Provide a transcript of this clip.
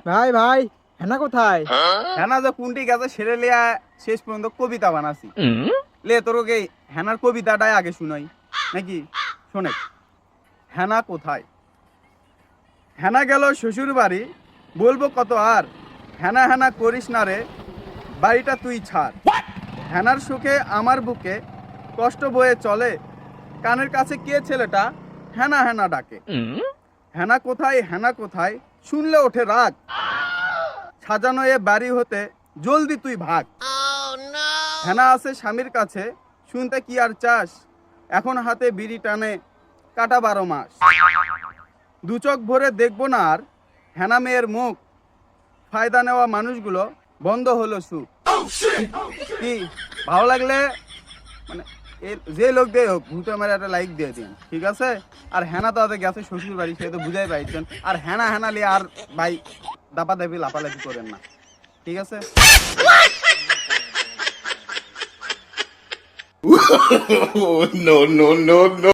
ভাই ভাই হেনা কোথায়? হেনা যে কোনটি গেছে সেরে লিয়া শেষ পর্যন্ত কবিতা বানাছি। লে তোরকে হেনার কবিতাটাই আগে শুনাই নাকি? শোনে, হেনা কোথায়? হেনা গেল শ্বশুর বাড়ি, বলবো কত আর, হেনা হেনা করিস না রে, বাড়িটা তুই ছাড়। হেনার সুখে আমার বুকে কষ্ট বয়ে চলে, কানের কাছে কে ছেলেটা হেনা হেনা ডাকে। হেনা কোথায়, হেনা কোথায়, শুনলে ওঠে রাগ, সাজানো এ বাড়ি হতে জলদি তুই ভাগ। হেনা আছে স্বামীর কাছে, শুনতে কি আর চাস, এখন হাতে বিড়ি টানে কাটা 12 মাস। দু চোখ ভরে দেখবো না আর হেনা মেয়ের মুখ, ফায়দা নেওয়া মানুষগুলো বন্ধ হলো সুখ। কি ভালো লাগলে মানে যে লোক দিয়ে হোক ভূতে মেরে একটা লাইক দিয়ে দিন, ঠিক আছে? আর হেনা তো আগে গেছে শ্বশুর বাড়ি, সে তো বুঝাই পাইছেন। আর হেনা হেনা লিয়ে আর ভাই দাপা দাপি লাফালাফি করেন না, ঠিক আছে? No, no, no, no.